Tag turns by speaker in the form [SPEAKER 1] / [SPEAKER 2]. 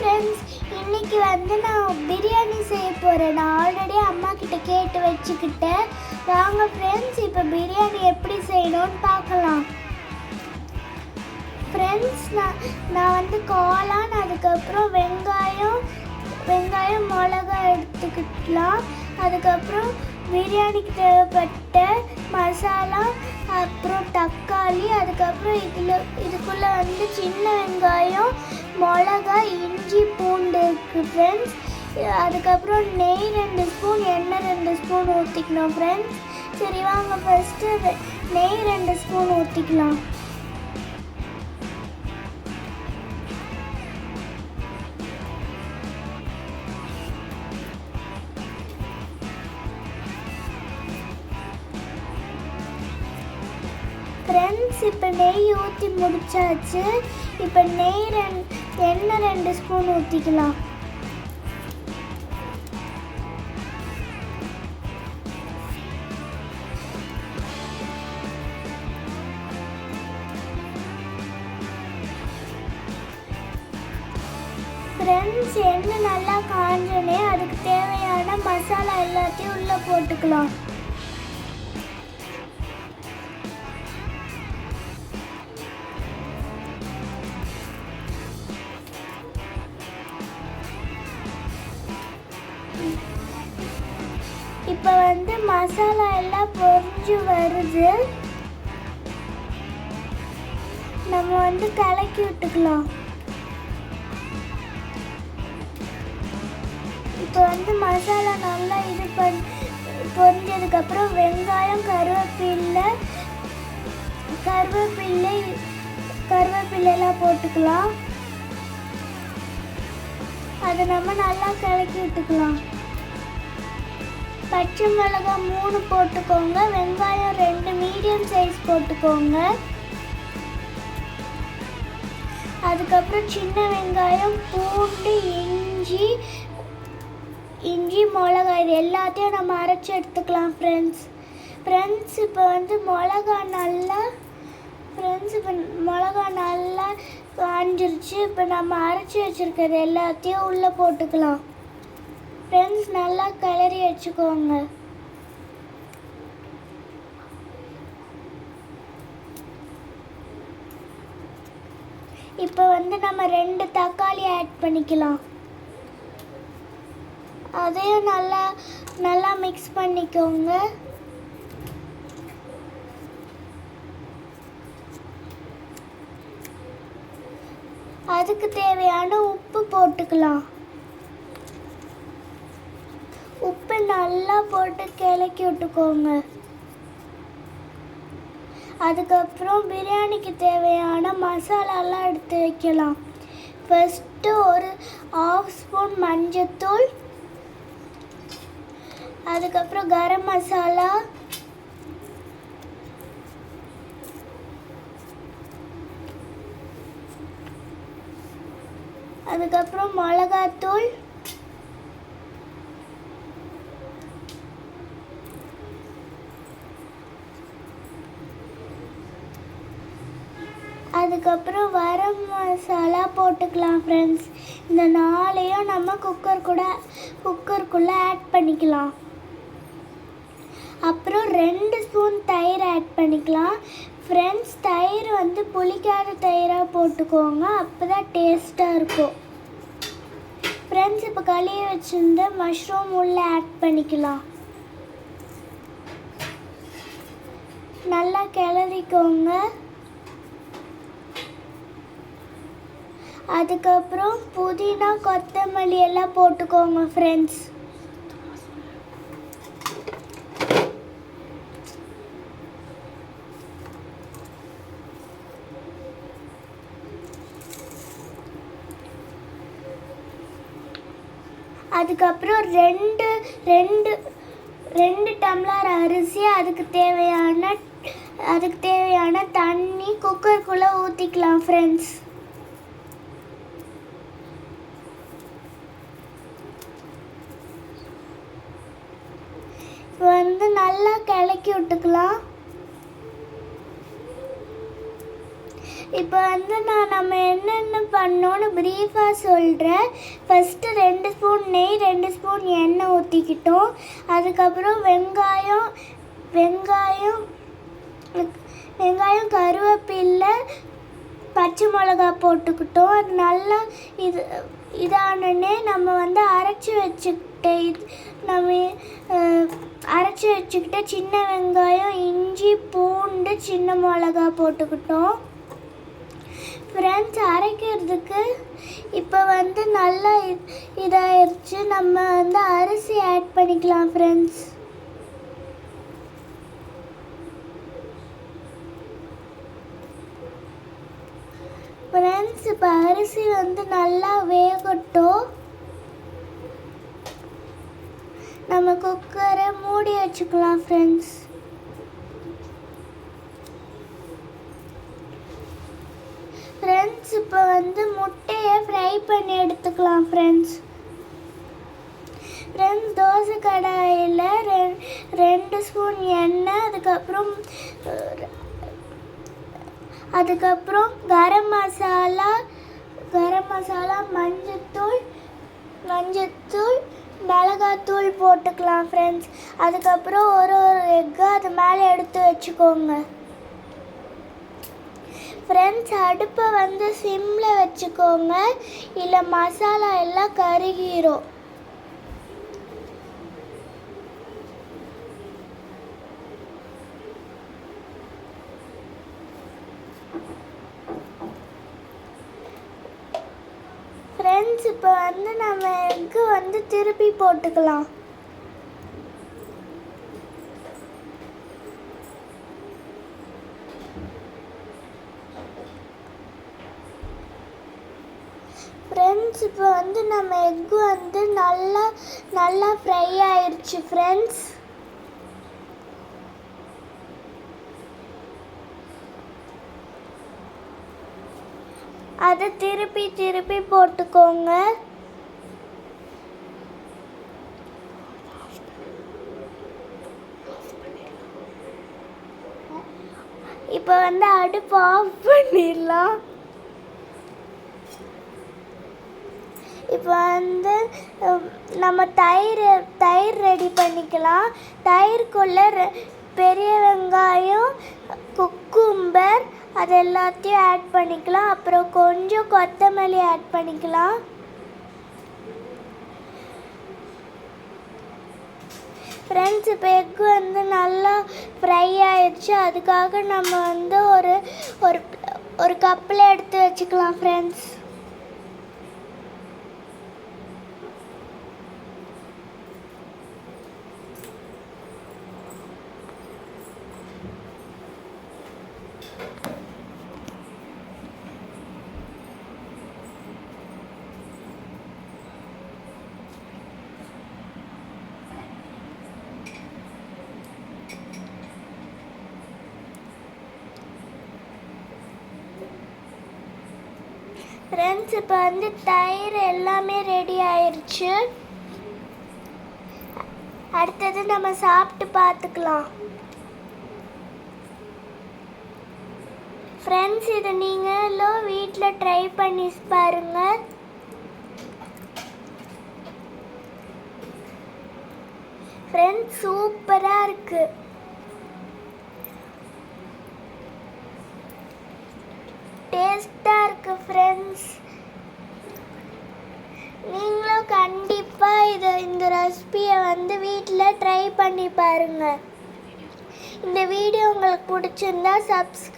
[SPEAKER 1] Friends, இன்னைக்கு நான் பிரியாணி செய்ய போகிறேன். நான் ஆல்ரெடி அம்மா கிட்ட கேட்டு வச்சுக்கிட்டேன். வாங்க ஃப்ரெண்ட்ஸ், இப்போ பிரியாணி எப்படி செய்யணும்னு பார்க்கலாம். ஃப்ரெண்ட்ஸ், நான் காளான், அதுக்கப்புறம் வெங்காயம் மிளகா எடுத்துக்கிட்டலாம். அதுக்கப்புறம் பிரியாணிக்கு தேவைப்பட்ட மசாலா, அப்புறம் தக்காளி, அதுக்கப்புறம் இதுக்குள்ளே சின்ன வெங்காயம், மிளகா, இஞ்சி, பூண்டு இருக்குது ஃப்ரெண்ட்ஸ். அதுக்கப்புறம் நெய் 2 ஸ்பூன், எண்ணெய் 2 ஸ்பூன் ஊற்றிக்கணும் ஃப்ரெண்ட்ஸ். சரி வாங்க ஃபஸ்ட்டு நெய் 2 ஸ்பூன் ஊற்றிக்கலாம். ஃப்ரெண்ட்ஸ், இப்போ நெய் ஊற்றி முடிச்சாச்சு. இப்போ எண்ணெய் 2 ஸ்பூன் ஊற்றிக்கலாம். ஃப்ரெண்ட்ஸ், எண்ணெய் நல்லா காஞ்சோடனே அதுக்கு தேவையான மசாலா எல்லாத்தையும் உள்ளே போட்டுக்கலாம். இப்போ மசாலா எல்லாம் பொரிஞ்சு வருது. நம்ம கலக்கி விட்டுக்கலாம். இப்போ மசாலா நல்லா பொரிஞ்சதுக்கப்புறம் வெங்காயம், கருவேப்பிலையெல்லாம் போட்டுக்கலாம். அதை நம்ம நல்லா கலக்கி விட்டுக்கலாம். பச்சை மிளகாய் 3 போட்டுக்கோங்க. வெங்காயம் 2 மீடியம் சைஸ் போட்டுக்கோங்க. அதுக்கப்புறம் சின்ன வெங்காயம், பூண்டு, இஞ்சி, மிளகாய் இது எல்லாத்தையும் நம்ம அரைச்சி எடுத்துக்கலாம் ஃப்ரெண்ட்ஸ். இப்போ மிளகா நல்லா காஞ்சிருச்சு. இப்போ நம்ம அரைச்சி வச்சுருக்கிறது எல்லாத்தையும் உள்ளே போட்டுக்கலாம். ஃப்ரெண்ட்ஸ், நல்லா கிளறி வச்சுக்கோங்க. இப்போ நம்ம 2 தக்காளி ஆட் பண்ணிக்கலாம். அதையும் நல்லா மிக்ஸ் பண்ணிக்கோங்க. அதுக்கு தேவையான உப்பு போட்டுக்கலாம். உப்பு நல்லா போட்டு கிளக்கி விட்டுக்கோங்க. அதுக்கப்புறம் பிரியாணிக்கு தேவையான மசாலாலாம் எடுத்து வைக்கலாம். ஃபஸ்ட்டு ஒரு 1/2 ஸ்பூன் மஞ்சத்தூள், அதுக்கப்புறம் கரம் மசாலா, அதுக்கப்புறம் மிளகாத்தூள், அதுக்கப்புறம் வரம் மசாலா போட்டுக்கலாம் ஃப்ரெண்ட்ஸ். இந்த 4ஐயும் நம்ம குக்கருக்குள்ளே ஆட் பண்ணிக்கலாம். அப்புறம் 2 ஸ்பூன் தயிர் ஆட் பண்ணிக்கலாம் ஃப்ரெண்ட்ஸ். தயிர் புளிக்காத தயிராக போட்டுக்கோங்க, அப்போ தான் டேஸ்ட்டாக இருக்கும் ஃப்ரெண்ட்ஸ். இப்போ கழுவி வச்சுருந்த மஷ்ரூம் உள்ளே ஆட் பண்ணிக்கலாம். நல்லா கிளறிக்கோங்க. அதுக்கப்புறம் புதினா, கொத்தமல்லி எல்லாம் போட்டுக்கோங்க ஃப்ரெண்ட்ஸ். அதுக்கப்புறம் 2 டம்ளர் அரிசி, அதுக்கு தேவையான தண்ணி குக்கருக்குள்ளே ஊற்றிக்கலாம் ஃப்ரெண்ட்ஸ். இப்போ நல்லா கிளக்கி விட்டுக்கலாம். இப்போ வந்து நம்ம என்னென்ன பண்ணோன்னு ப்ரீஃபாக சொல்கிறேன். ஃபஸ்ட்டு 2 ஸ்பூன் நெய், 2 ஸ்பூன் எண்ணெய் ஊற்றிக்கிட்டோம். அதுக்கப்புறம் வெங்காயம் கருவேப்பிலை பச்சை மிளகா போட்டுக்கிட்டோம். அது நல்லா இதானே நம்ம வந்து அரைச்சி வச்சுக்கிட்ட சின்ன வெங்காயம், இஞ்சி, பூண்டு, சின்ன மிளகா போட்டுக்கிட்டோம். ஃப்ரெண்ட்ஸ், அரைக்கிறதுக்கு இப்போ வந்து நல்லா இதாகிடுச்சு. நம்ம வந்து அரிசி ஆட் பண்ணிக்கலாம் ஃப்ரெண்ட்ஸ். இப்போ அரிசி வந்து நல்லா வேகட்டும். நம்ம குக்கரை மூடி வச்சுக்கலாம் ஃப்ரெண்ட்ஸ். இப்போ வந்து முட்டையை ஃப்ரை பண்ணி எடுத்துக்கலாம் ஃப்ரெண்ட்ஸ். தோசை கடாயில் 2 ஸ்பூன் எண்ணெய், அதுக்கப்புறம் கரம் மசாலா, மஞ்சத்தூள், மிளகாத்தூள் போட்டுக்கலாம் ஃப்ரெண்ட்ஸ். அதுக்கப்புறம் ஒரு எக்கு அது மேலே எடுத்து வச்சுக்கோங்க ஃப்ரெண்ட்ஸ். அடுப்பை வந்து சிம்மில் வச்சுக்கோங்க, இல்லை மசாலா எல்லாம் கருகிரும். ஃப்ரெண்ட்ஸ், இப்போ வந்து நம்ம எக்கு வந்து திருப்பி போட்டுக்கலாம். ஃப்ரெண்ட்ஸ், இப்போ வந்து நம்ம எக்கு வந்து நல்லா ஃப்ரை ஆயிடுச்சு ஃப்ரெண்ட்ஸ். அதை திருப்பி போட்டுக்கோங்க. இப்போ வந்து அடுப்பு ஆஃப் பண்ணிடலாம். இப்போ வந்து நம்ம தயிர் ரெடி பண்ணிக்கலாம். தயிர்க்குள்ளே பெரிய வெங்காயம், குக்கும்பர் அது எல்லாத்தையும் ஆட் பண்ணிக்கலாம். அப்புறம் கொஞ்சம் கொத்தமல்லி ஆட் பண்ணிக்கலாம். ஃப்ரெண்ட்ஸ், இப்போ எக்கு வந்து நல்லா ஃப்ரை ஆயிடுச்சு. அதுக்காக நம்ம வந்து ஒரு கப்பில் எடுத்து வச்சுக்கலாம் ஃப்ரெண்ட்ஸ். ஃப்ரெண்ட்ஸ், இப்போ வந்து தயிர் எல்லாமே ரெடி ஆயிடுச்சு. அடுத்தது நம்ம சாப்பிட்டு பார்த்துக்கலாம். ஃப்ரெண்ட்ஸ், இதை நீங்களும் வீட்டில் ட்ரை பண்ணி பாருங்கள். ஃப்ரெண்ட்ஸ், சூப்பராக இருக்குது. டேஸ்ட்டாக இருக்குது ஃப்ரெண்ட்ஸ். நீங்களும் கண்டிப்பாக இந்த ரெசிபியை வந்து வீட்டில் ட்ரை பண்ணி பாருங்கள். இந்த வீடியோ உங்களுக்கு பிடிச்சிருந்தா சப்ஸ்கிரைப்